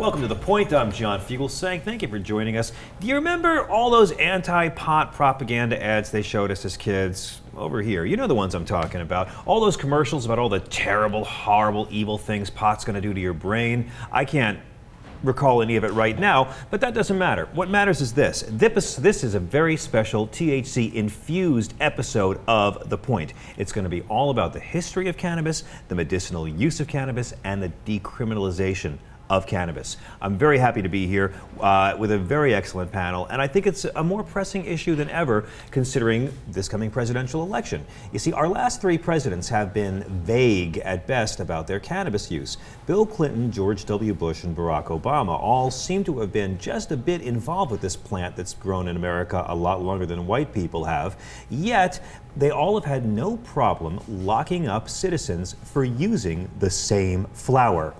Welcome to The Point. I'm John Fugelsang. Thank you for joining us. Do you remember all those anti-pot propaganda ads they showed us as kids? Over here. You know the ones I'm talking about. All those commercials about all the terrible, horrible, evil things pot's going to do to your brain. I can't recall any of it right now, but that doesn't matter. What matters is this. This is a very special THC-infused episode of The Point. It's going to be all about the history of cannabis, the medicinal use of cannabis, and the decriminalization of cannabis. I'm very happy to be here with a very excellent panel, and I think it's a more pressing issue than ever considering this coming presidential election. You see, our last three presidents have been vague at best about their cannabis use. Bill Clinton, George W. Bush, and Barack Obama all seem to have been just a bit involved with this plant that's grown in America a lot longer than white people have, yet they all have had no problem locking up citizens for using the same flower.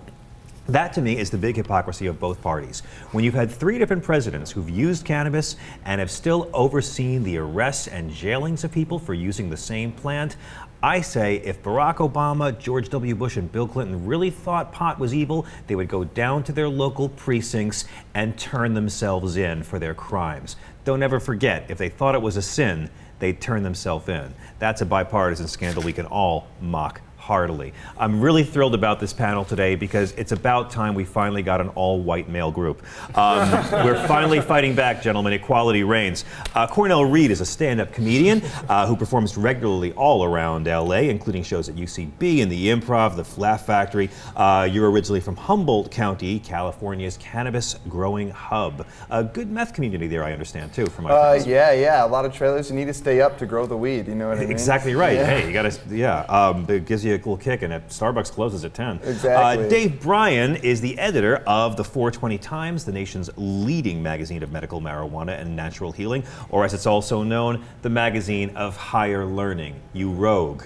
That, to me, is the big hypocrisy of both parties. When you've had three different presidents who've used cannabis and have still overseen the arrests and jailings of people for using the same plant, I say if Barack Obama, George W. Bush, and Bill Clinton really thought pot was evil, they would go down to their local precincts and turn themselves in for their crimes. Don't ever forget, if they thought it was a sin, they'd turn themselves in. That's a bipartisan scandal we can all mock heartily. I'm really thrilled about this panel today because it's about time we finally got an all-white male group. We're finally fighting back, gentlemen. Equality reigns. Cornell Reed is a stand-up comedian who performs regularly all around LA, including shows at UCB and the Improv, the Laugh Factory. You're originally from Humboldt County, California's cannabis growing hub. A good meth community there, I understand, too, from my friends. Yeah. A lot of trailers. You need to stay up to grow the weed. You know what I mean? Exactly right. Yeah. Hey, you got to, it gives you a little kick, and Starbucks closes at 10. Exactly. Dave Bryan is the editor of the 420 Times, the nation's leading magazine of medical marijuana and natural healing, or as it's also known, the magazine of higher learning. You rogue.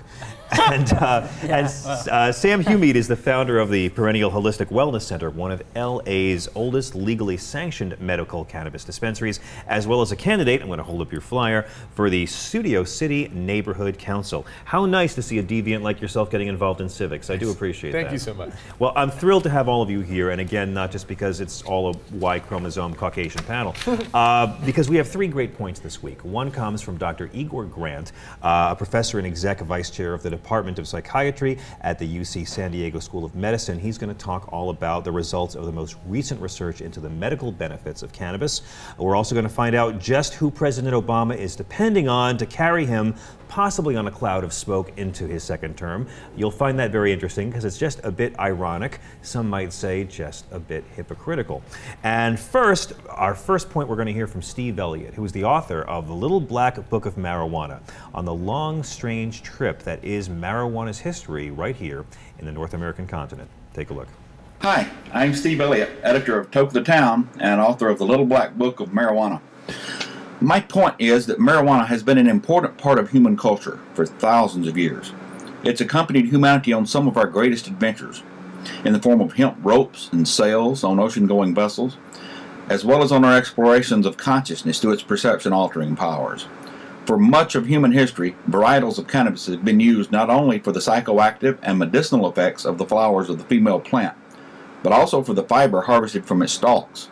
And Sam Humead is the founder of the Perennial Holistic Wellness Center, one of LA's oldest legally sanctioned medical cannabis dispensaries, as well as a candidate, I'm going to hold up your flyer, for the Studio City Neighborhood Council. How nice to see a deviant like yourself getting involved in civics. I do appreciate that. Thank you so much. Well, I'm thrilled to have all of you here, and again, not just because it's all a Y chromosome Caucasian panel, because we have three great points this week. One comes from Dr. Igor Grant, a professor and exec vice chair of the Department of Psychiatry at the UC San Diego School of Medicine. He's going to talk all about the results of the most recent research into the medical benefits of cannabis. We're also going to find out just who President Obama is depending on to carry him possibly on a cloud of smoke into his second term. You'll find that very interesting because it's just a bit ironic. Some might say just a bit hypocritical. And first, our first point, we're going to hear from Steve Elliott, who is the author of The Little Black Book of Marijuana, on the long, strange trip that is marijuana's history right here in the North American continent. Take a look. Hi, I'm Steve Elliott, editor of Toke the Town and author of The Little Black Book of Marijuana. My point is that marijuana has been an important part of human culture for thousands of years. It's accompanied humanity on some of our greatest adventures, in the form of hemp ropes and sails on ocean-going vessels, as well as on our explorations of consciousness through its perception-altering powers. For much of human history, varietals of cannabis have been used not only for the psychoactive and medicinal effects of the flowers of the female plant, but also for the fiber harvested from its stalks.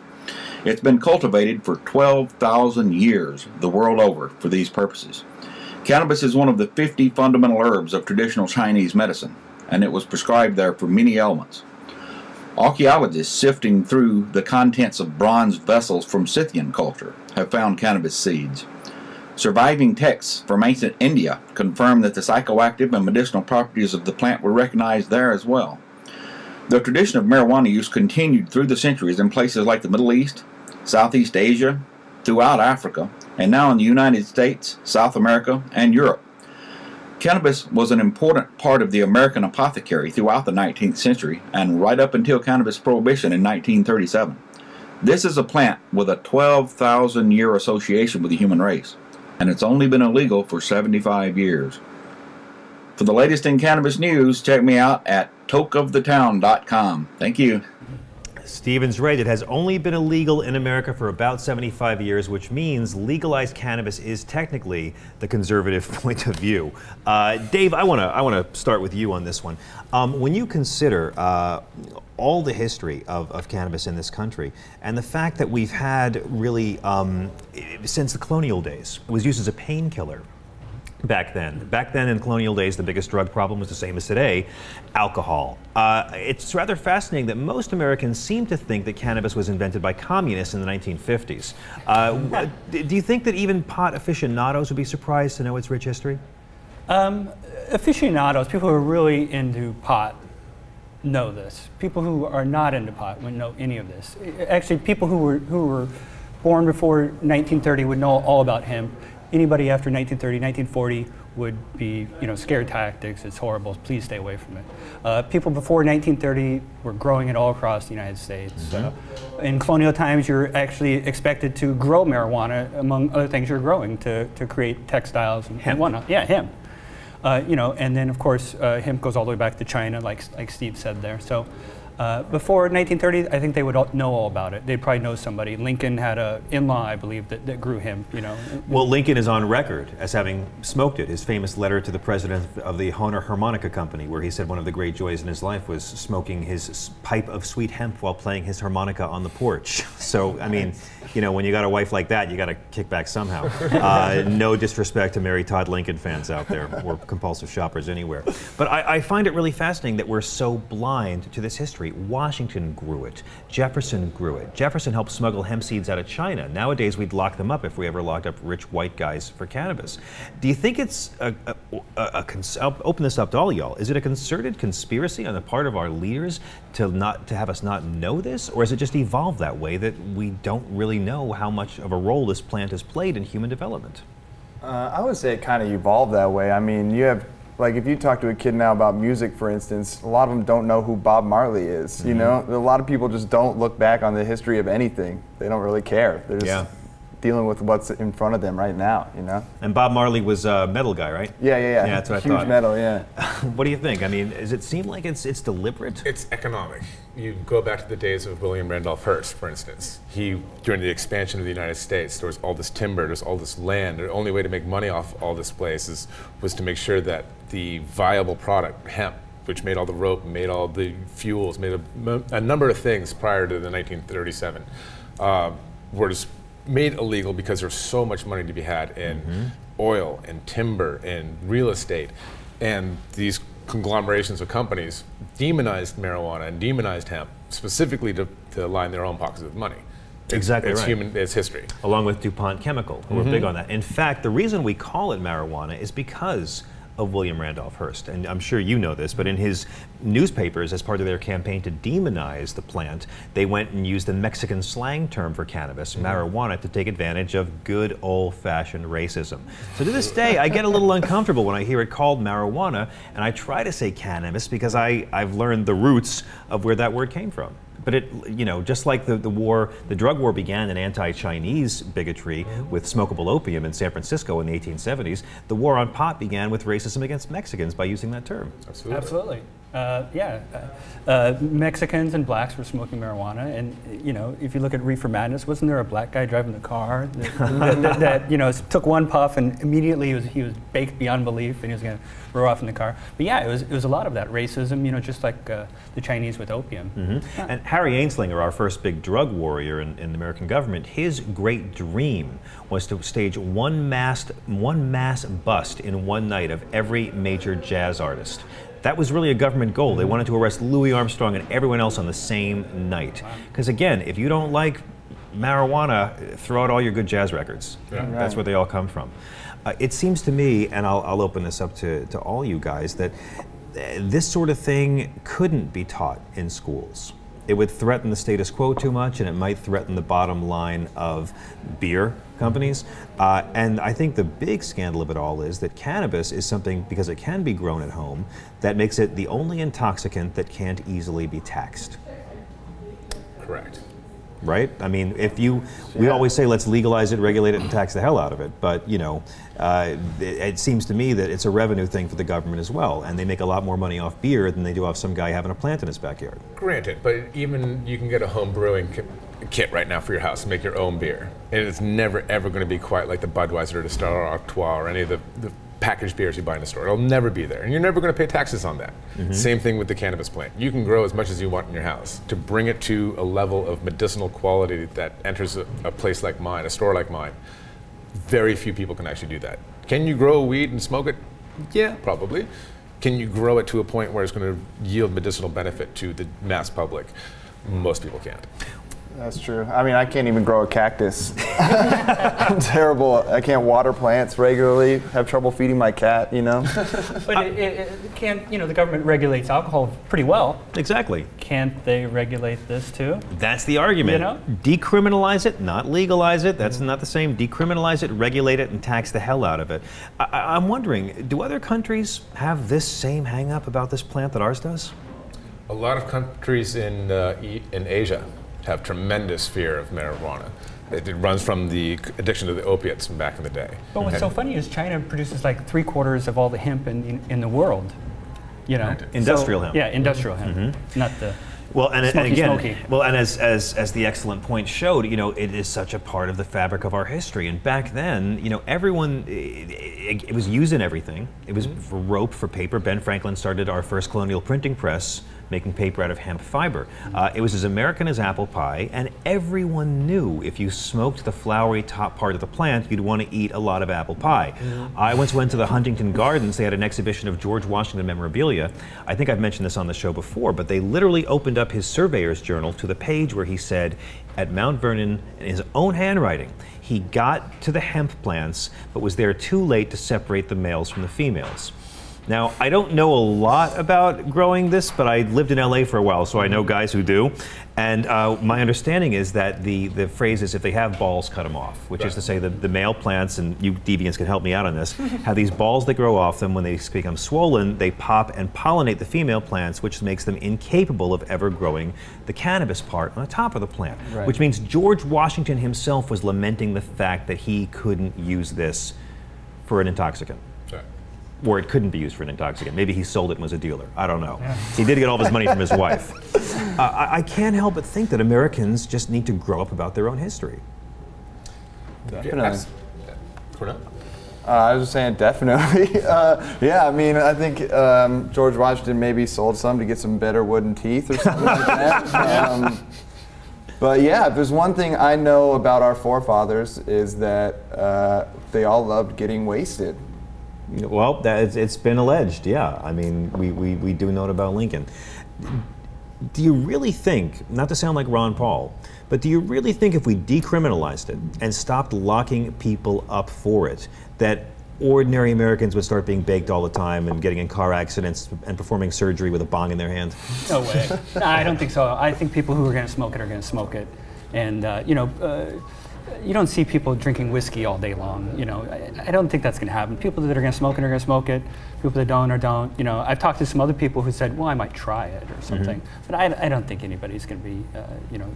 It's been cultivated for 12,000 years the world over for these purposes. Cannabis is one of the 50 fundamental herbs of traditional Chinese medicine, and it was prescribed there for many ailments. Archaeologists sifting through the contents of bronze vessels from Scythian culture have found cannabis seeds. Surviving texts from ancient India confirm that the psychoactive and medicinal properties of the plant were recognized there as well. The tradition of marijuana use continued through the centuries in places like the Middle East, Southeast Asia, throughout Africa, and now in the United States, South America, and Europe. Cannabis was an important part of the American apothecary throughout the 19th century and right up until cannabis prohibition in 1937. This is a plant with a 12,000-year association with the human race, and it's only been illegal for 75 years. For the latest in cannabis news, check me out at tokeofthetown.com. Thank you. Stephen's right. It has only been illegal in America for about 75 years, which means legalized cannabis is technically the conservative point of view. Dave, I want to start with you on this one. When you consider all the history of cannabis in this country and the fact that we've had really, since the colonial days, it was used as a painkiller. Back then in colonial days, the biggest drug problem was the same as today, alcohol. It's rather fascinating that most Americans seem to think that cannabis was invented by communists in the 1950s. Do you think that even pot aficionados would be surprised to know its rich history? Aficionados, people who are really into pot, know this. People who are not into pot wouldn't know any of this. Actually, people who were born before 1930 would know all about hemp. Anybody after 1930, 1940 would be, scare tactics, it's horrible, please stay away from it. People before 1930 were growing it all across the United States. Mm-hmm. In colonial times, you're actually expected to grow marijuana, among other things you're growing, to create textiles and whatnot. Yeah, hemp. And then of course, hemp goes all the way back to China, like Steve said there. So. Before 1930, I think they would know all about it. They'd probably know somebody. Lincoln had an in-law, I believe, that grew hemp, Well, Lincoln is on record as having smoked it. His famous letter to the president of the Hohner Harmonica Company, where he said one of the great joys in his life was smoking his pipe of sweet hemp while playing his harmonica on the porch. So, I mean, when you got a wife like that, you got to kick back somehow. No disrespect to Mary Todd Lincoln fans out there, or compulsive shoppers anywhere. But I find it really fascinating that we're so blind to this history. Washington grew it. Jefferson grew it. Jefferson helped smuggle hemp seeds out of China. Nowadays, we'd lock them up if we ever locked up rich white guys for cannabis. Do you think it's I'll open this up to all y'all. Is it a concerted conspiracy on the part of our leaders to have us not know this, or has it just evolved that way that we don't really know how much of a role this plant has played in human development? I would say it kind of evolved that way. I mean, you have. Like, if you talk to a kid now about music, for instance, a lot of them don't know who Bob Marley is, A lot of people just don't look back on the history of anything. They don't really care. They're just dealing with what's in front of them right now, And Bob Marley was a metal guy, right? Yeah. Yeah, that's what I thought. Huge metal, yeah. What do you think? I mean, does it seem like it's deliberate? It's economic. You go back to the days of William Randolph Hearst, for instance. During the expansion of the United States, there was all this timber, there was all this land. The only way to make money off all this place was to make sure that the viable product, hemp, which made all the rope, made all the fuels, made a number of things prior to the 1937, were just made illegal because there's so much money to be had in oil and timber and real estate. And these conglomerations of companies demonized marijuana and demonized hemp specifically to line their own pockets with money. Exactly right. It's history. Along with DuPont Chemical, who were big on that. In fact, the reason we call it marijuana is because of William Randolph Hearst. And I'm sure you know this, but in his newspapers, as part of their campaign to demonize the plant, they went and used the Mexican slang term for cannabis, marijuana, to take advantage of good old-fashioned racism. So to this day, I get a little uncomfortable when I hear it called marijuana, and I try to say cannabis because I've learned the roots of where that word came from. But it, just like the drug war began in anti-Chinese bigotry with smokable opium in San Francisco in the 1870s, the war on pot began with racism against Mexicans by using that term. Absolutely. Mexicans and blacks were smoking marijuana, and if you look at Reefer Madness, wasn't there a black guy driving the car that took one puff and immediately he was baked beyond belief and he was going to roll off in the car? But yeah, it was a lot of that racism, just like the Chinese with opium. Yeah. And Harry Anslinger, our first big drug warrior in the American government, his great dream was to stage one mass bust in one night of every major jazz artist. That was really a government goal. They wanted to arrest Louis Armstrong and everyone else on the same night. Because again, if you don't like marijuana, throw out all your good jazz records. Yeah. Right. That's where they all come from. It seems to me, and I'll open this up to all you guys, that this sort of thing couldn't be taught in schools. It would threaten the status quo too much, and it might threaten the bottom line of beer companies. And I think the big scandal of it all is that cannabis is something, because it can be grown at home, that makes it the only intoxicant that can't easily be taxed. Correct. right? I mean, we always say let's legalize it, regulate it, and tax the hell out of it. But you know, it seems to me that it's a revenue thing for the government as well, and they make a lot more money off beer than they do off some guy having a plant in his backyard. Granted, but even you can get a home brewing kit right now for your house and make your own beer, and it's never ever going to be quite like the Budweiser or the Stella Artois or any of the packaged beers you buy in the store. It'll never be there, and you're never going to pay taxes on that. Same thing with the cannabis plant. You can grow as much as you want in your house. To bring it to a level of medicinal quality that enters a place like mine, a store like mine, very few people can actually do that. Can you grow weed and smoke it? Yeah, probably. Can you grow it to a point where it's going to yield medicinal benefit to the mass public? Most people can't. That's true. I mean, I can't even grow a cactus. I'm terrible. I can't water plants regularly. Have trouble feeding my cat, you know? But it can't, you know, the government regulates alcohol pretty well. Exactly. Can't they regulate this too? That's the argument. You know? Decriminalize it, not legalize it. That's not the same. Decriminalize it, regulate it, and tax the hell out of it. I'm wondering, do other countries have this same hang up about this plant that ours does? A lot of countries in Asia have tremendous fear of marijuana. It runs from the addiction to the opiates from back in the day. But what's so funny is China produces like 3/4 of all the hemp in the world. You know, industrial hemp. Yeah, industrial hemp, not the. Well, and again, smoky. well, and as the excellent point showed, you know, it is such a part of the fabric of our history. And back then, you know, everyone, it was used in everything. It was for rope, for paper. Ben Franklin started our first colonial printing press, making paper out of hemp fiber. It was as American as apple pie, and everyone knew if you smoked the flowery top part of the plant, you'd want to eat a lot of apple pie. I once went to the Huntington Gardens. They had an exhibition of George Washington memorabilia. I think I've mentioned this on the show before, but they literally opened up his surveyor's journal to the page where he said, at Mount Vernon, in his own handwriting, he got to the hemp plants, but was there too late to separate the males from the females. Now, I don't know a lot about growing this, but I lived in LA for a while, so I know guys who do. And my understanding is that the phrase is if they have balls, cut them off, which is to say the male plants, and you deviants can help me out on this, have these balls that grow off them. When they become swollen, they pop and pollinate the female plants, which makes them incapable of ever growing the cannabis part on the top of the plant. Right. Which means George Washington himself was lamenting the fact that he couldn't use this for an intoxicant. Or it couldn't be used for an intoxicant. Maybe he sold it and was a dealer. I don't know. He did get all of his money from his wife. I can't help but think that Americans just need to grow up about their own history. Definitely. Cornell? I was just saying, definitely. Yeah, I mean, I think George Washington maybe sold some to get some better wooden teeth or something like that. But yeah, if there's one thing I know about our forefathers is that they all loved getting wasted. Well, it's been alleged, yeah. I mean, we do know about Lincoln. Do you really think, not to sound like Ron Paul, but do you really think if we decriminalized it and stopped locking people up for it, that ordinary Americans would start being baked all the time and getting in car accidents and performing surgery with a bong in their hand? No way. No, I don't think so. I think people who are going to smoke it are going to smoke it. And, you know, you don't see people drinking whiskey all day long. You know, I don't think that's going to happen. People that are going to smoke it are going to smoke it. People that don't or don't. You know, I've talked to some other people who said, well, I might try it or something. But I don't think anybody's going to be, you know,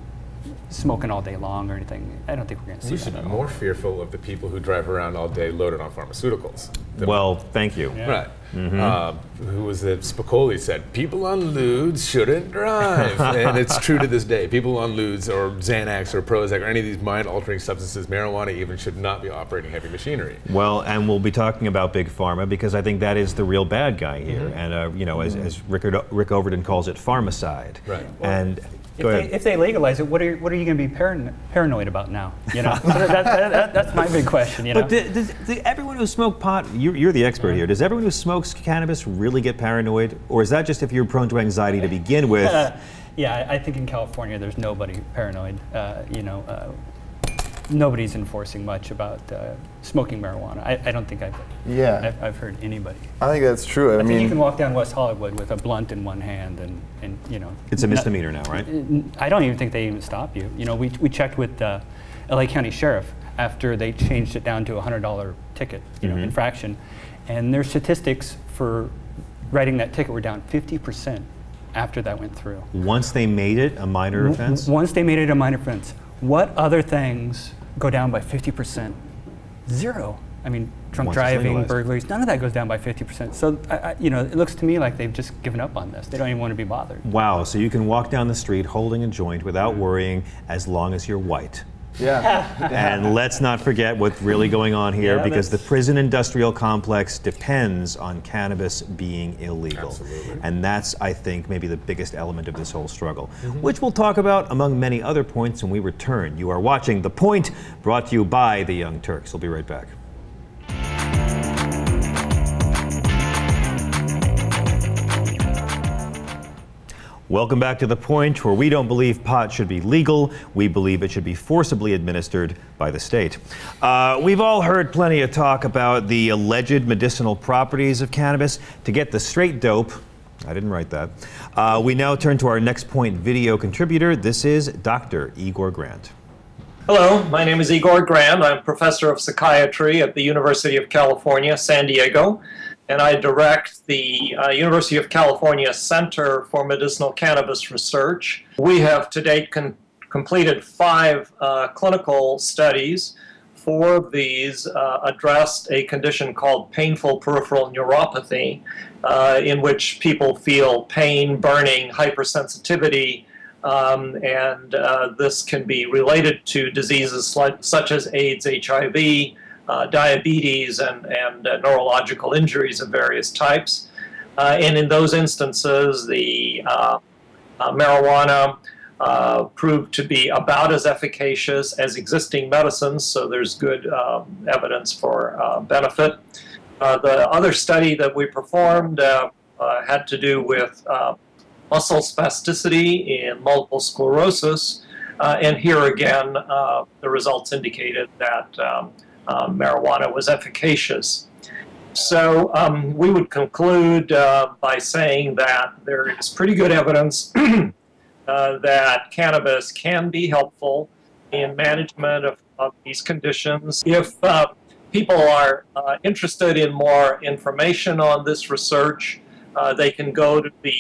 smoking all day long or anything. I don't think we're going to see that. We should be more fearful of the people who drive around all day loaded on pharmaceuticals. Well, thank you. Yeah. Right. Who was it? Spicoli said, people on lewds shouldn't drive. And it's true to this day. People on lewds or Xanax or Prozac or any of these mind-altering substances, marijuana even, should not be operating heavy machinery. Well, and we'll be talking about Big Pharma because I think that is the real bad guy here. And, you know, as Rick Overton calls it, pharmacide. Right. And if they legalize it, what are you going to be paranoid about now? You know, that's my big question. You know, but does everyone who smokes pot, you're the expert here. Does everyone who smokes cannabis really get paranoid, or is that just if you're prone to anxiety to begin with? Yeah, I think in California there's nobody paranoid. You know, nobody's enforcing much about smoking marijuana. I don't think I've heard anybody. I think that's true. I mean, you can walk down West Hollywood with a blunt in one hand and you know. It's a misdemeanor now, right? I don't even think they even stop you. You know, we checked with LA County Sheriff after they changed it down to a $100 ticket, you know, infraction, and their statistics for writing that ticket were down 50%. after that went through. Once they made it a minor offense? Once they made it a minor offense. What other things go down by 50%? Zero. I mean, drunk Once it's driving, legalized. burglaries, none of that goes down by 50%. So, you know, it looks to me like they've just given up on this. They don't even want to be bothered. Wow, so you can walk down the street holding a joint without worrying as long as you're white. Yeah. And let's not forget what's really going on here, Yeah, because the that's- prison industrial complex depends on cannabis being illegal. Absolutely. And that's, I think, maybe the biggest element of this whole struggle, which we'll talk about among many other points when we return. You are watching The Point, brought to you by the Young Turks. We'll be right back. Welcome back to The Point, where we don't believe pot should be legal. We believe it should be forcibly administered by the state. We've all heard plenty of talk about the alleged medicinal properties of cannabis. To get the straight dope, I didn't write that. We now turn to our Next Point video contributor. This is Dr. Igor Grant. Hello, my name is Igor Grant. I'm professor of psychiatry at the University of California, San Diego, and I direct the University of California Center for Medicinal Cannabis Research. We have to date completed 5 clinical studies. 4 of these addressed a condition called painful peripheral neuropathy, in which people feel pain, burning, hypersensitivity, and this can be related to diseases such as AIDS, HIV, diabetes, and neurological injuries of various types. And in those instances, the marijuana proved to be about as efficacious as existing medicines, so there's good evidence for benefit. The other study that we performed had to do with muscle spasticity in multiple sclerosis, and here again the results indicated that marijuana was efficacious. So we would conclude by saying that there is pretty good evidence that cannabis can be helpful in management of these conditions. If people are interested in more information on this research, they can go to the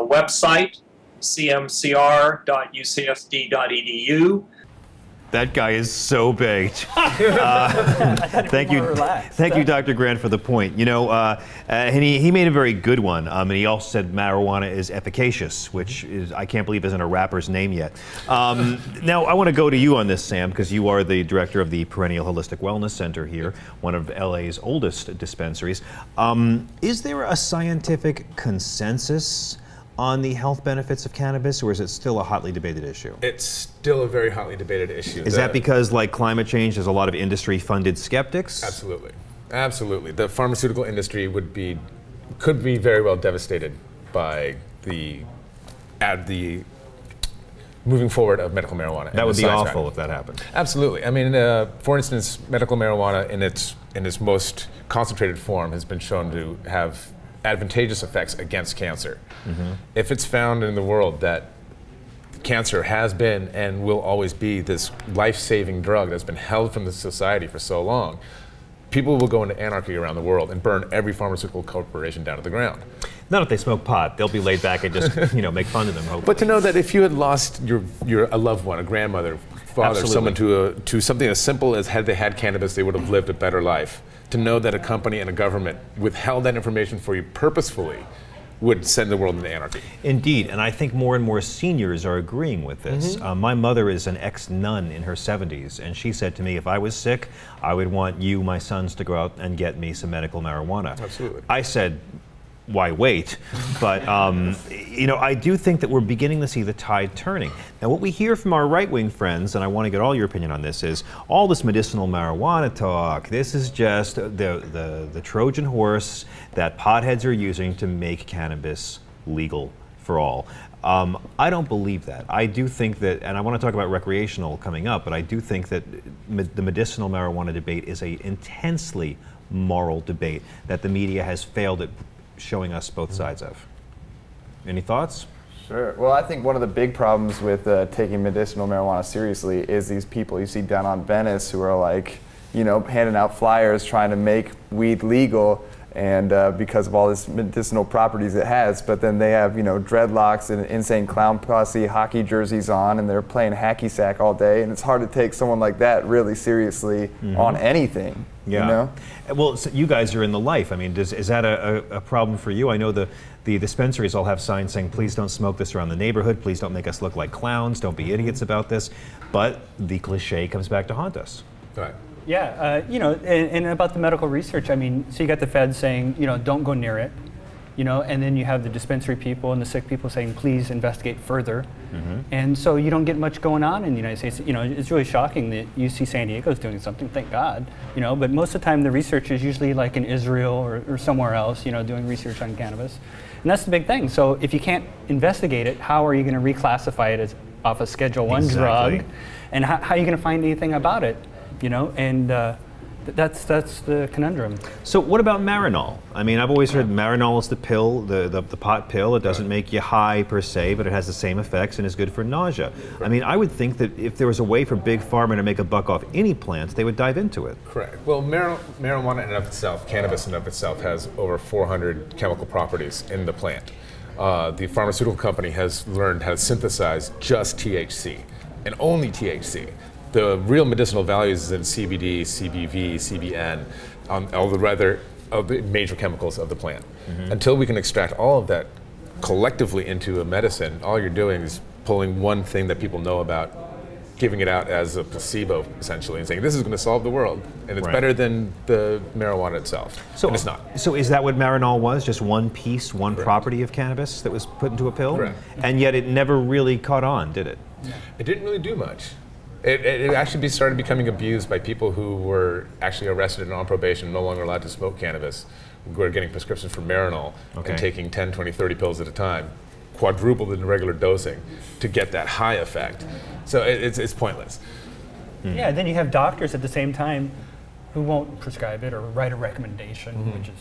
website, cmcr.ucsd.edu. That guy is so baked. Thank you, Dr. Grant, for the point. You know, and he made a very good one. And he also said marijuana is efficacious, which is, I can't believe isn't a rapper's name yet. Now, I want to go to you on this, Sam, because you are the director of the Perennial Holistic Wellness Center here, one of LA's oldest dispensaries. Is there a scientific consensus on the health benefits of cannabis, or is it still a hotly debated issue? It's still a very hotly debated issue. Is that because, like climate change, there's a lot of industry-funded skeptics? Absolutely. Absolutely. The pharmaceutical industry could be very well devastated by the moving forward of medical marijuana. That would be awful if that happened. Absolutely. I mean, for instance, medical marijuana in its most concentrated form has been shown to have advantageous effects against cancer. If it's found in the world that cancer has been and will always be this life-saving drug that's been held from the society for so long, people will go into anarchy around the world and burn every pharmaceutical corporation down to the ground. Not if they smoke pot. They'll be laid back and just, make fun of them, hopefully. But to know that if you had lost a loved one, a grandmother, father, someone to something as simple as had they had cannabis, they would have lived a better life. To know that a company and a government withheld that information for you purposefully would send the world into anarchy. Indeed, and I think more and more seniors are agreeing with this. My mother is an ex-nun in her 70s, and she said to me, if I was sick, I would want you, my sons, to go out and get me some medical marijuana. Absolutely. I said, why wait? But I do think that we're beginning to see the tide turning. Now, what we hear from our right-wing friends, and I want to get all your opinion on this, is all this medicinal marijuana talk. This is just the Trojan horse that potheads are using to make cannabis legal for all. I don't believe that. I do think that, and I want to talk about recreational coming up, but I do think that the medicinal marijuana debate is an intensely moral debate that the media has failed at showing us both sides of. Any thoughts? Sure. Well, I think one of the big problems with taking medicinal marijuana seriously is these people you see down on Venice who are like, handing out flyers trying to make weed legal. and because of all this medicinal properties it has. But then they have, you know, dreadlocks and insane clown posse hockey jerseys on, and they're playing hacky sack all day, and it's hard to take someone like that really seriously on anything. Yeah. You know? Well, so you guys are in the life. I mean, is that a problem for you? I know the dispensaries all have signs saying, please don't smoke this around the neighborhood, please don't make us look like clowns, don't be idiots about this. But the cliche comes back to haunt us. Right. Yeah, you know, and about the medical research, I mean, so you got the feds saying, you know, don't go near it, you know, and then you have the dispensary people and the sick people saying, please investigate further. And so you don't get much going on in the United States. You know, it's really shocking that UC San Diego is doing something, thank God, you know, but most of the time the research is usually like in Israel or somewhere else, you know, doing research on cannabis. And that's the big thing. So if you can't investigate it, how are you going to reclassify it as off a Schedule 1 drug? And how are you going to find anything about it? You know, and that's the conundrum. So what about Marinol? I mean, I've always heard Marinol is the pill, the pot pill. It doesn't make you high per se, but it has the same effects and is good for nausea. I mean, I would think that if there was a way for Big Pharma to make a buck off any plants, they would dive into it. Correct. Well, marijuana in and of itself, cannabis in and of itself, has over 400 chemical properties in the plant. The pharmaceutical company has learned how to synthesize just THC, and only THC. The real medicinal values is in CBD, CBV, CBN, all the major chemicals of the plant. Until we can extract all of that collectively into a medicine, all you're doing is pulling one thing that people know about, giving it out as a placebo, essentially, and saying, this is going to solve the world, and it's better than the marijuana itself. So, and it's not. So is that what Marinol was? Just one piece, one property of cannabis that was put into a pill? Correct. And yet it never really caught on, did it? It didn't really do much. It actually started becoming abused by people who were actually arrested and on probation, no longer allowed to smoke cannabis, who were getting prescriptions for Marinol and taking 10, 20, 30 pills at a time, quadrupled in regular dosing to get that high effect. So it's pointless. Yeah, then you have doctors at the same time who won't prescribe it or write a recommendation, which is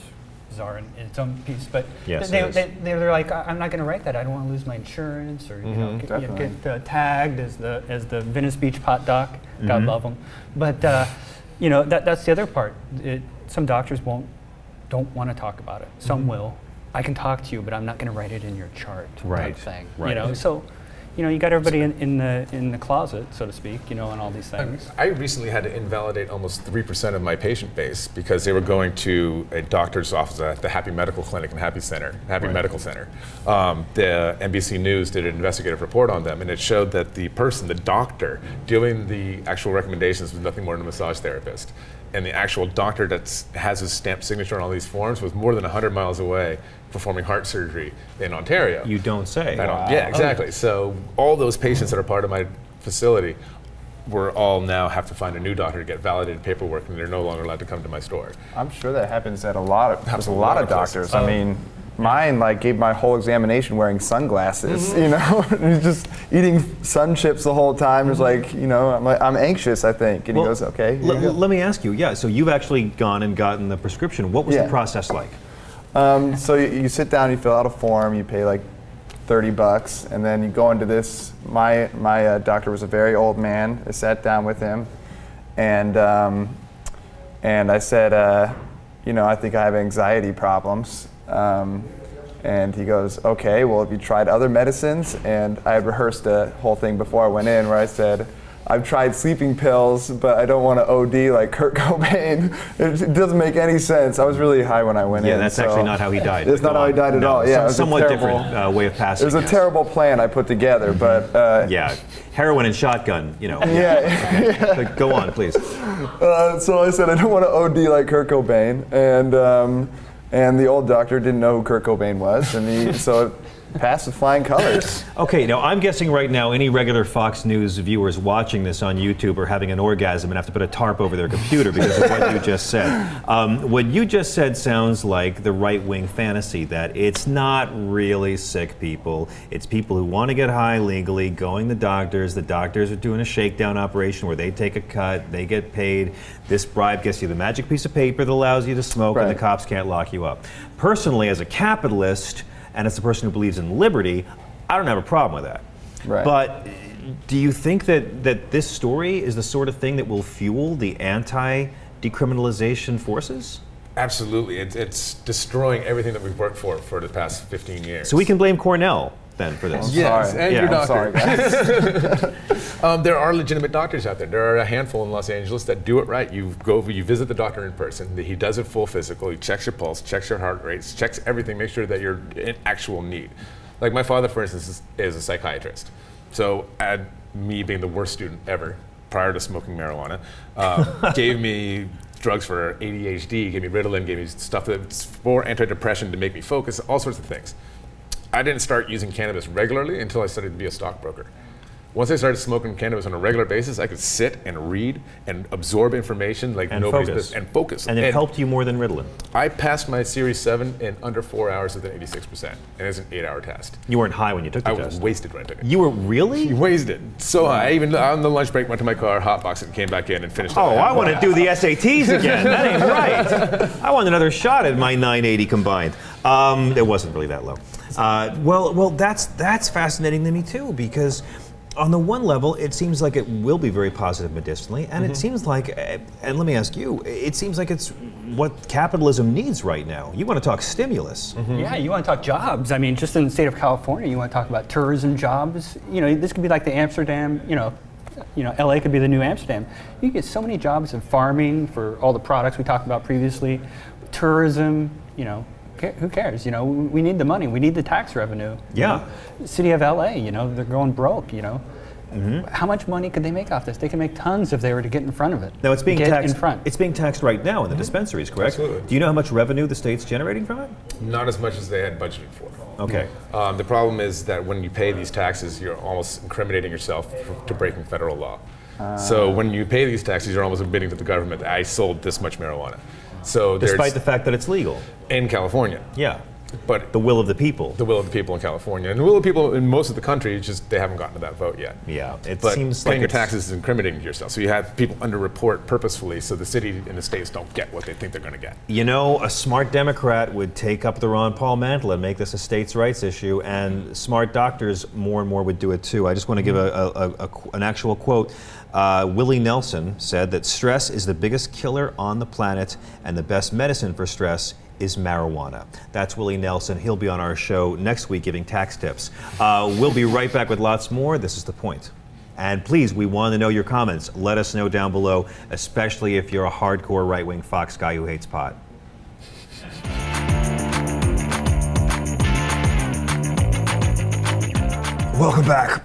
bizarre in its own piece. But they're like, I'm not going to write that. I don't want to lose my insurance, or you know, get tagged as the Venice Beach pot doc. God love them. But you know, that's the other part. Some doctors don't want to talk about it. Some will. I can talk to you, but I'm not going to write it in your chart. Type thing. You know, so. You know, you got everybody in the closet, so to speak, you know, on all these things. I recently had to invalidate almost 3% of my patient base because they were going to a doctor's office at the Happy Medical Clinic and Happy Medical Center. The NBC News did an investigative report on them, and it showed that the doctor doing the actual recommendations was nothing more than a massage therapist. And the actual doctor that has his stamped signature on all these forms was more than 100 miles away performing heart surgery in Ontario. You don't say. Yeah, exactly. So all those patients that are part of my facility were all now have to find a new doctor to get validated paperwork, and they're no longer allowed to come to my store. I'm sure that happens at a lot of doctors. I mean, mine gave my whole examination wearing sunglasses, you know, he's just eating sun chips the whole time. It's like, you know, I'm anxious, I think. And he goes, okay. Let me ask you, so you've actually gone and gotten the prescription. What was the process like? So you sit down, you fill out a form, you pay like $30, and then you go into this. My doctor was a very old man. I sat down with him, and I said, you know, I think I have anxiety problems. And he goes, okay, well, have you tried other medicines? And I had rehearsed a whole thing before I went in where I said, I've tried sleeping pills, but I don't want to OD like Kurt Cobain. It doesn't make any sense. I was really high when I went in. Yeah, that's actually not how he died. It's not how he died at all. Yeah, somewhat different way of passing. It was a terrible plan I put together, but yeah, heroin and shotgun, you know. Yeah. Go on, please. So I said I don't want to OD like Kurt Cobain, and the old doctor didn't know who Kurt Cobain was, and so passed with flying colors. Okay, now I'm guessing right now any regular Fox News viewers watching this on YouTube are having an orgasm and have to put a tarp over their computer because of what you just said. What you just said sounds like the right-wing fantasy that it's not really sick people. It's people who want to get high legally, going to doctors. The doctors are doing a shakedown operation where they take a cut, they get paid. This bribe gets you the magic piece of paper that allows you to smoke, and the cops can't lock you up. Personally, as a capitalist, and as a person who believes in liberty, I don't have a problem with that. Right. But do you think that this story is the sort of thing that will fuel the anti-decriminalization forces? Absolutely. It's destroying everything that we've worked for the past 15 years. So we can blame Cornell then for this. Yes, and your I'm doctor. sorry, guys. There are legitimate doctors out there. There are a handful in Los Angeles that do it right. You visit the doctor in person. He does a full physical. He checks your pulse, checks your heart rates, checks everything, make sure that you're in actual need. Like my father, for instance, is a psychiatrist. So me being the worst student ever prior to smoking marijuana, gave me drugs for ADHD, gave me Ritalin, gave me stuff that's for antidepressant to make me focus, all sorts of things. I didn't start using cannabis regularly until I started to be a stockbroker. Once I started smoking cannabis on a regular basis, I could sit and read and absorb information like nobody's business and focus. And it helped you more than Ritalin. I passed my Series 7 in under 4 hours with an 86%, and it's an 8-hour test. You weren't high when you took the I test. was wasted when I took it. You were really? Wasted. So I even on the lunch break went to my car, hotboxed it, and came back in and finished it. Oh, I want to do the SATs again. That ain't right. I want another shot at my 980 combined. It wasn't really that low. Well, that's fascinating to me too, because on the one level, it seems like it will be very positive medicinally, and it seems like, and let me ask you, it seems like it's what capitalism needs right now. You want to talk stimulus. Yeah, you want to talk jobs. I mean, just in the state of California, you want to talk about tourism jobs. You know, this could be like the Amsterdam, you know, LA could be the new Amsterdam. You get so many jobs in farming for all the products we talked about previously, tourism, you know. Who cares? You know, we need the money. We need the tax revenue. Yeah. The city of LA, you know, they're going broke, you know. How much money could they make off this? They can make tons if they were to get in front of it. Now it's being taxed. In front. It's being taxed right now in the dispensaries, correct? Absolutely. Do you know how much revenue the state's generating from it? Not as much as they had budgeted for. Okay. The problem is that when you pay these taxes, you're almost incriminating yourself to breaking federal law. So when you pay these taxes, you're almost admitting to the government that I sold this much marijuana. So despite the fact that it's legal in California. Yeah. But the will of the people. The will of the people in California. And the will of the people in most of the country, it's just they haven't gotten to that vote yet. Yeah. It but seems paying like your taxes is incriminating to yourself. So you have people underreport purposefully so the city and the states don't get what they think they're going to get. You know, a smart Democrat would take up the Ron Paul mantle and make this a states' rights issue, and smart doctors more and more would do it too. I just want to give an actual quote. Willie Nelson said that stress is the biggest killer on the planet, and the best medicine for stress is marijuana. That's Willie Nelson. He'll be on our show next week giving tax tips. We'll be right back with lots more. This is The Point. And please, we want to know your comments. Let us know down below, especially if you're a hardcore right-wing Fox guy who hates pot. Welcome back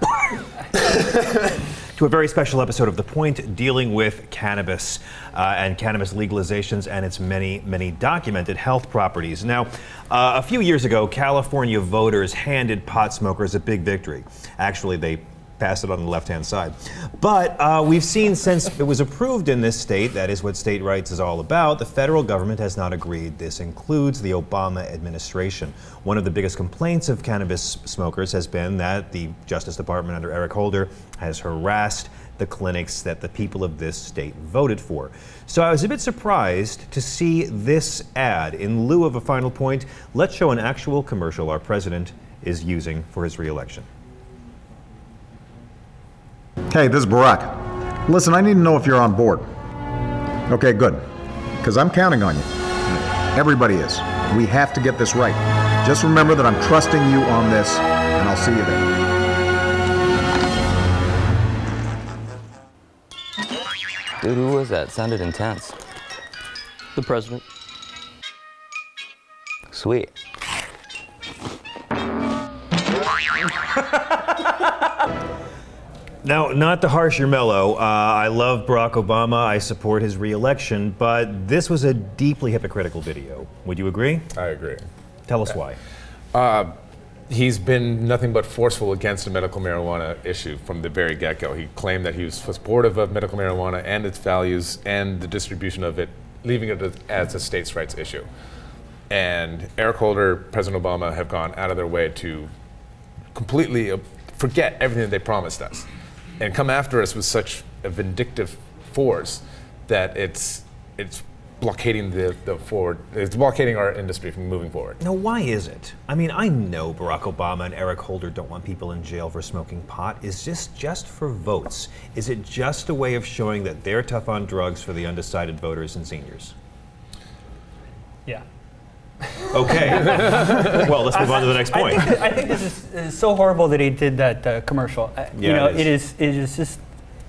to a very special episode of The Point dealing with cannabis and cannabis legalizations and its many, many documented health properties. Now, a few years ago, California voters handed pot smokers a big victory. Actually, they passed it on the left-hand side. But we've seen since it was approved in this state, that is what state rights is all about, the federal government has not agreed. This includes the Obama administration. One of the biggest complaints of cannabis smokers has been that the Justice Department under Eric Holder has harassed the clinics that the people of this state voted for. So I was a bit surprised to see this ad. In lieu of a final point, let's show an actual commercial our president is using for his re-election. Hey, this is Barack. Listen, I need to know if you're on board. Okay, good. Because I'm counting on you. Everybody is. We have to get this right. Just remember that I'm trusting you on this, and I'll see you there. Dude, who was that? Sounded intense. The president. Sweet. Now, not to harsh your mellow, I love Barack Obama, I support his re-election, but this was a deeply hypocritical video. Would you agree? I agree. Tell us why. He's been nothing but forceful against the medical marijuana issue from the very get-go. He claimed that he was supportive of medical marijuana and its values and the distribution of it, leaving it as a states' rights issue. And Eric Holder, President Obama have gone out of their way to completely forget everything that they promised us and come after us with such a vindictive force that it's blockading it's blockading our industry from moving forward. Now, why is it? I mean, I know Barack Obama and Eric Holder don't want people in jail for smoking pot. Is this just for votes? Is it just a way of showing that they're tough on drugs for the undecided voters and seniors? Yeah. Okay. Well, let's move on to the next point. I think this is so horrible that he did that commercial. You know, it is just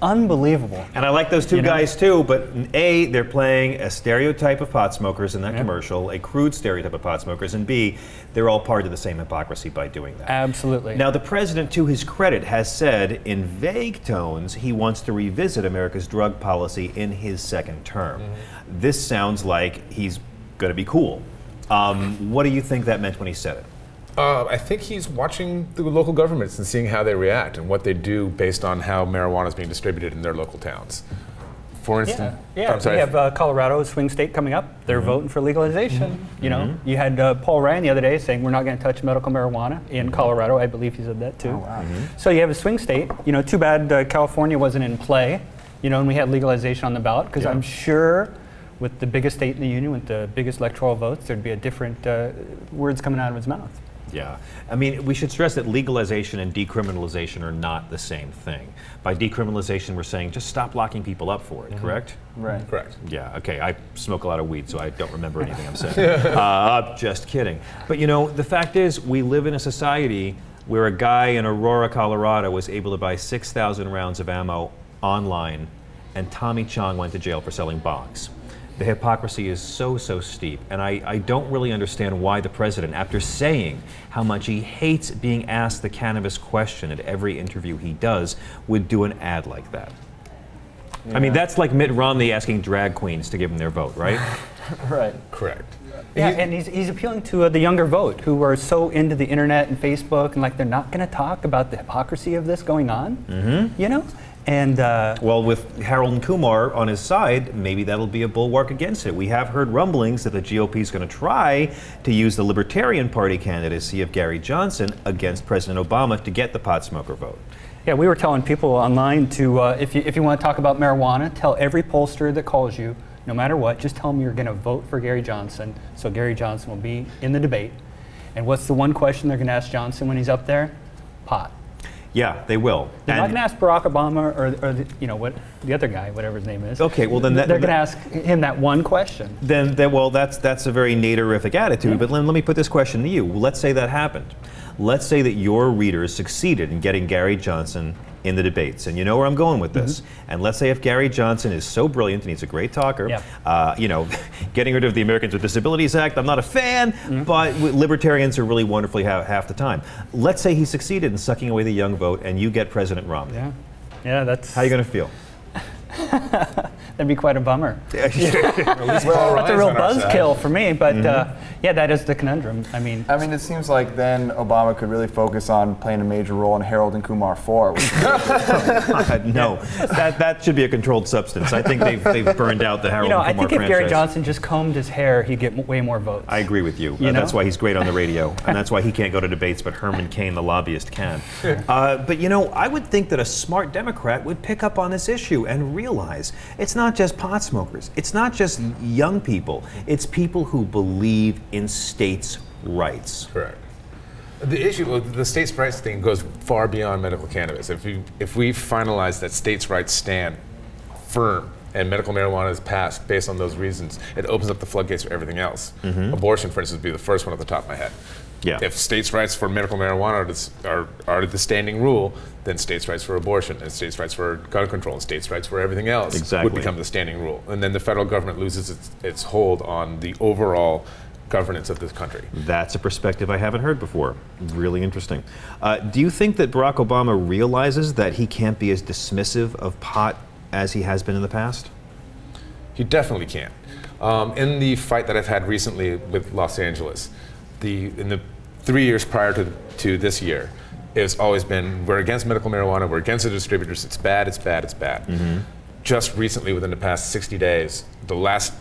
unbelievable. And I like those two guys too, but A, they're playing a stereotype of pot smokers in that commercial, a crude stereotype of pot smokers, and B, they're all part of the same hypocrisy by doing that. Absolutely. Now, the president, to his credit, has said in vague tones he wants to revisit America's drug policy in his second term. This sounds like he's going to be cool. What do you think that meant when he said it? I think he's watching the local governments and seeing how they react and what they do based on how marijuana is being distributed in their local towns. For instance, I'm sorry. We have Colorado, a swing state coming up. They're voting for legalization. You know, you had Paul Ryan the other day saying we're not going to touch medical marijuana in Colorado. I believe he said that too. Oh, wow. So you have a swing state. You know, too bad California wasn't in play. You know, and we had legalization on the ballot because I'm sure with the biggest state in the union, with the biggest electoral votes, there'd be a different words coming out of his mouth. Yeah. I mean, we should stress that legalization and decriminalization are not the same thing. By decriminalization, we're saying just stop locking people up for it, correct? Right. Correct. Yeah, okay. I smoke a lot of weed, so I don't remember anything I'm saying. Just kidding. But you know, the fact is, we live in a society where a guy in Aurora, Colorado was able to buy 6,000 rounds of ammo online, and Tommy Chong went to jail for selling bongs. The hypocrisy is so steep, and I don't really understand why the president, after saying how much he hates being asked the cannabis question at every interview he does, would do an ad like that. I mean, that's like Mitt Romney asking drag queens to give him their vote, right? Right. Correct. Yeah, and he's appealing to the younger vote who are so into the internet and Facebook, and like they're not going to talk about the hypocrisy of this going on, you know? And well, with Harold and Kumar on his side, maybe that'll be a bulwark against it. We have heard rumblings that the GOP is going to try to use the Libertarian Party candidacy of Gary Johnson against President Obama to get the pot smoker vote. yeah, we were telling people online to, if you want to talk about marijuana, tell every pollster that calls you, no matter what, just tell them you're going to vote for Gary Johnson, so Gary Johnson will be in the debate. And what's the one question they're going to ask Johnson when he's up there? Pot. Yeah, they will. They're not going to ask Barack Obama or the, you know, what the other guy, whatever his name is. Okay, well then they're going to ask him that one question. Then well, that's a very Naderific attitude. Yeah. But let me put this question to you. Let's say that happened. Let's say that your readers succeeded in getting Gary Johnson in the debates, and you know where I'm going with this. And let's say if Gary Johnson is so brilliant and he's a great talker, you know, getting rid of the Americans with Disabilities Act, I'm not a fan, but libertarians are really wonderfully half the time. Let's say he succeeded in sucking away the young vote, and you get President Romney. Yeah, that's. How are you going to feel? That'd be quite a bummer. That's a real buzzkill for me, but yeah, that is the conundrum. I mean, it seems like then Obama could really focus on playing a major role in Harold and Kumar 4. No, that should be a controlled substance. I think they've burned out the Harold and Kumar I think franchise. if Gary Johnson just combed his hair, he'd get way more votes. I agree with you. That's why he's great on the radio, and that's why he can't go to debates, but Herman Cain, the lobbyist, can. But you know, I would think that a smart Democrat would pick up on this issue and realize it's not just pot smokers. It's not just young people. It's people who believe in states' rights. Correct. The issue with the states' rights thing goes far beyond medical cannabis. If we finalize that states' rights stand firm and medical marijuana is passed based on those reasons, it opens up the floodgates for everything else. Abortion, for instance, would be the first one at the top of my head. Yeah. If states' rights for medical marijuana are the standing rule, then states' rights for abortion and states' rights for gun control and states' rights for everything else would become the standing rule. And then the federal government loses its hold on the overall governance of this country. That's a perspective I haven't heard before. Really interesting. Do you think that Barack Obama realizes that he can't be as dismissive of pot as he has been in the past? He definitely can. In the fight that I've had recently with Los Angeles, in the 3 years prior to this year, it's always been, we're against medical marijuana, we're against the distributors, it's bad, it's bad, it's bad. Just recently, within the past 60 days, the last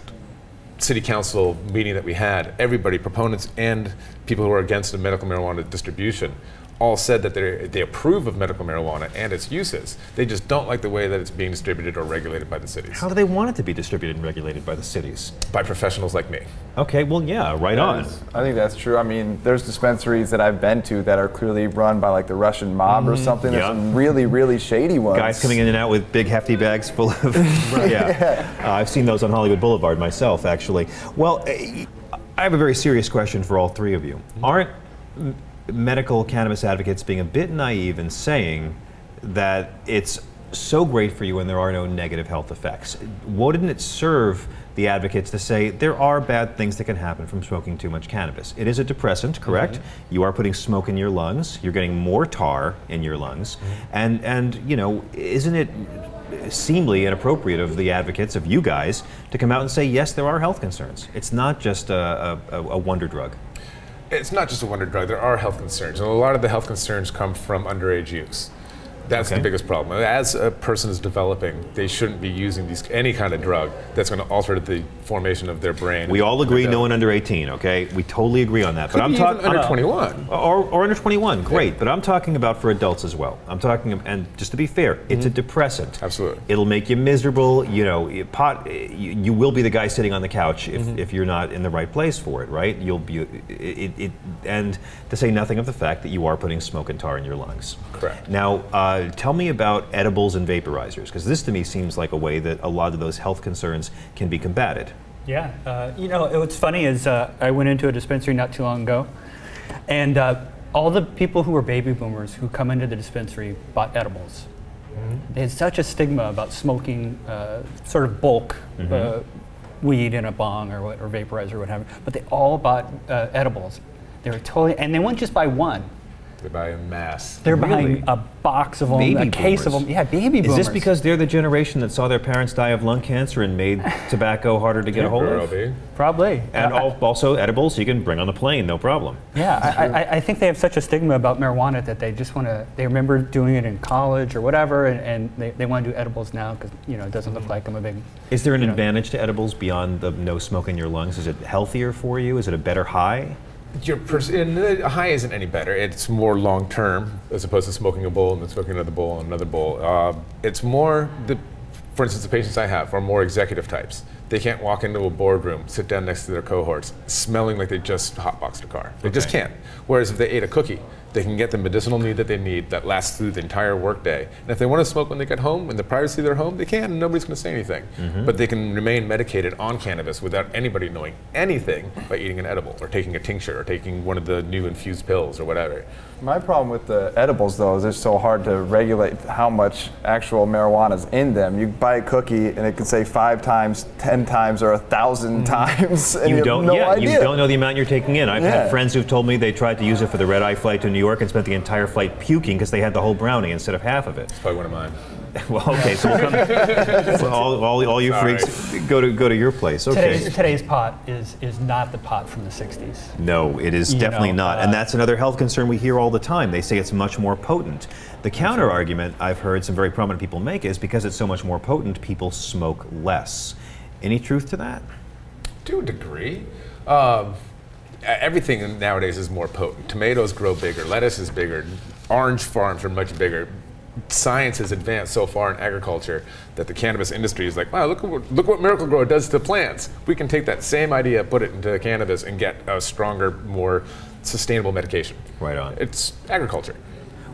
city council meeting that we had, everybody, proponents and people who are against the medical marijuana distribution, all said that they approve of medical marijuana and its uses. They just don't like the way that it's being distributed or regulated by the cities. How do they want it to be distributed and regulated by the cities? By professionals like me. Okay, well, yeah, right on. I think that's true. I mean, there's dispensaries that I've been to that are clearly run by like the Russian mob or something. There's some really, really shady ones. Guys coming in and out with big hefty bags full of, I've seen those on Hollywood Boulevard myself, actually. Well, I have a very serious question for all three of you. Aren't medical cannabis advocates being a bit naive in saying that it's so great for you and there are no negative health effects? Wouldn't it serve the advocates to say there are bad things that can happen from smoking too much cannabis? It is a depressant, correct? You are putting smoke in your lungs. You're getting more tar in your lungs. And you know, isn't it seemly and appropriate of the advocates, of you guys, to come out and say, yes, there are health concerns. It's not just a wonder drug. It's not just a wonder drug. There are health concerns, and a lot of the health concerns come from underage use. That's the biggest problem. As a person is developing, they shouldn't be using any kind of drug that's going to alter the formation of their brain. We all agree no one under 18, okay? We totally agree on that. But I'm talking under 21. Or under 21, great. But I'm talking about for adults as well. I'm talking, and just to be fair, it's a depressant. Absolutely. It'll make you miserable. You know, pot. You will be the guy sitting on the couch if you're not in the right place for it, right? You'll be. And to say nothing of the fact that you are putting smoke and tar in your lungs. Correct. Now, tell me about edibles and vaporizers, because this to me seems like a way that a lot of those health concerns can be combated. Yeah, you know, what's funny is I went into a dispensary not too long ago, and all the people who were baby boomers who come into the dispensary bought edibles. They had such a stigma about smoking sort of bulk weed in a bong or vaporizer or whatever, but they all bought edibles. They were totally, and they wouldn't just buy one. They buy en masse. They're buying a box of them, a case of them. Yeah, baby boomers. Is this because they're the generation that saw their parents die of lung cancer and made tobacco harder to get a hold of? Probably. And also edibles you can bring on the plane, no problem. Yeah, I think they have such a stigma about marijuana that they just want to, they remember doing it in college or whatever, and they want to do edibles now because, you know, it doesn't look like I'm a big... Is there an advantage to edibles beyond the no smoke in your lungs? Is it healthier for you? Is it a better high? A high isn't any better. It's more long term as opposed to smoking a bowl and then smoking another bowl and another bowl. It's more, for instance, the patients I have are more executive types. They can't walk into a boardroom, sit down next to their cohorts, smelling like they just hotboxed a car. They just can't. Whereas if they ate a cookie, they can get the medicinal need that they need that lasts through the entire workday. And if they want to smoke when they get home, in the privacy of their home, they can, and nobody's going to say anything. But they can remain medicated on cannabis without anybody knowing anything by eating an edible or taking a tincture or taking one of the new infused pills or whatever. My problem with the edibles, though, is it's so hard to regulate how much actual marijuana is in them. You buy a cookie and it can say 5 times, 10 times, or 1,000 times, and you have no idea. You don't know the amount you're taking in. I've had friends who've told me they tried to use it for the red-eye flight to New York and spent the entire flight puking because they had the whole brownie instead of half of it. It's probably one of mine. Well, okay, so we'll come, so all you freaks go to your place. Okay. Today's pot is not the pot from the 60s. No, it is definitely not, and that's another health concern we hear all the time. They say it's much more potent. The counter argument I've heard some very prominent people make is because it's so much more potent, people smoke less. Any truth to that? To a degree. Everything nowadays is more potent. Tomatoes grow bigger, lettuce is bigger, orange farms are much bigger. Science has advanced so far in agriculture that the cannabis industry is like, wow, look what Miracle-Gro does to plants. We can take that same idea, put it into cannabis, and get a stronger, more sustainable medication. Right on. It's agriculture.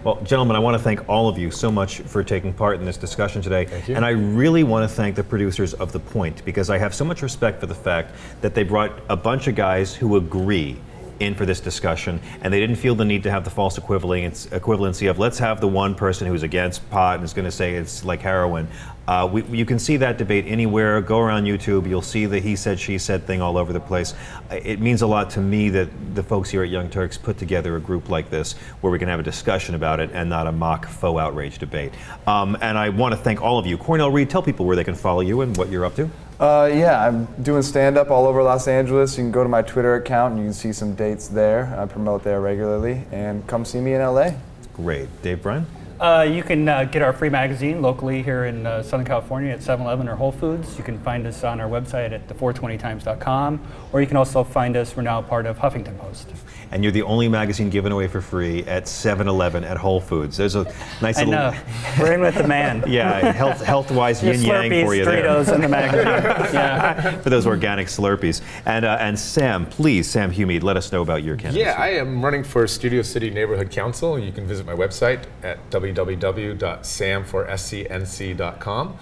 Well, gentlemen, I want to thank all of you so much for taking part in this discussion today. Thank you. And I really want to thank the producers of The Point, because I have so much respect for the fact that they brought a bunch of guys who agree in for this discussion, and they didn't feel the need to have the false equivalency of let's have the one person who's against pot and is going to say it's like heroin. You can see that debate anywhere. Go around YouTube, you'll see the he said, she said thing all over the place. It means a lot to me that the folks here at Young Turks put together a group like this where we can have a discussion about it and not a mock faux outrage debate. And I want to thank all of you. Cornell Reed, tell people where they can follow you and what you're up to. Yeah, I'm doing stand-up all over Los Angeles. You can go to my Twitter account and you can see some dates there. I promote there regularly. And come see me in LA. Great. Dave Bryan? You can get our free magazine locally here in Southern California at 7-Eleven or Whole Foods. You can find us on our website at the420times.com, or you can also find us, we're now a part of Huffington Post. And you're the only magazine given away for free at 7-Eleven at Whole Foods. There's a nice little... I know. We're in with the man. Yeah, health-wise yin-yang for you there. Slurpees, in the magazine. Yeah. For those organic Slurpees. And Sam, please, Sam Humede, let us know about your candidacy. Yeah, I am running for Studio City Neighborhood Council. You can visit my website at www.samforscnc.com.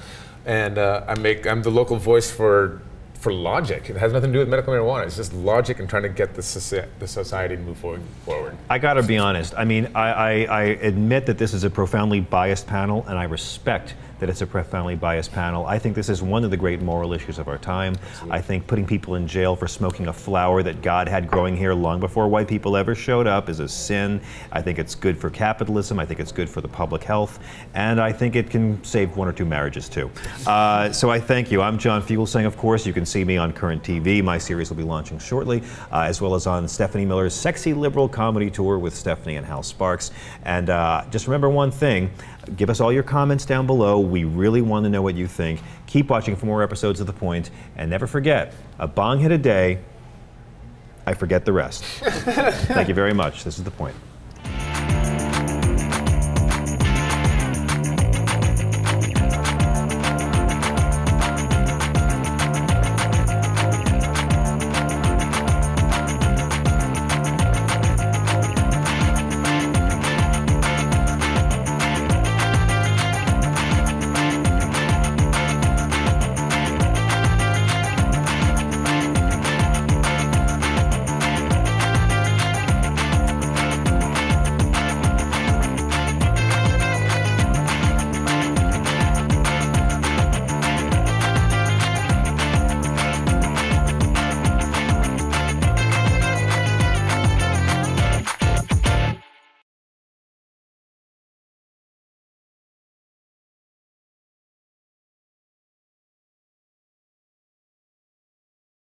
And I'm the local voice for for logic. It has nothing to do with medical marijuana. It's just logic and trying to get the society to move forward. I got to be honest. I mean, I admit that this is a profoundly biased panel, and I respect that it's a profoundly biased panel. I think this is one of the great moral issues of our time. Absolutely. I think putting people in jail for smoking a flower that God had growing here long before white people ever showed up is a sin. I think it's good for capitalism. I think it's good for the public health. And I think it can save 1 or 2 marriages too. So I thank you. I'm John Fugelsang, of course. You can see me on Current TV. My series will be launching shortly, as well as on Stephanie Miller's Sexy Liberal Comedy Tour with Stephanie and Hal Sparks. And just remember one thing. Give us all your comments down below. We really want to know what you think. Keep watching for more episodes of The Point. And never forget, a bong hit a day, I forget the rest. Thank you very much. This is The Point.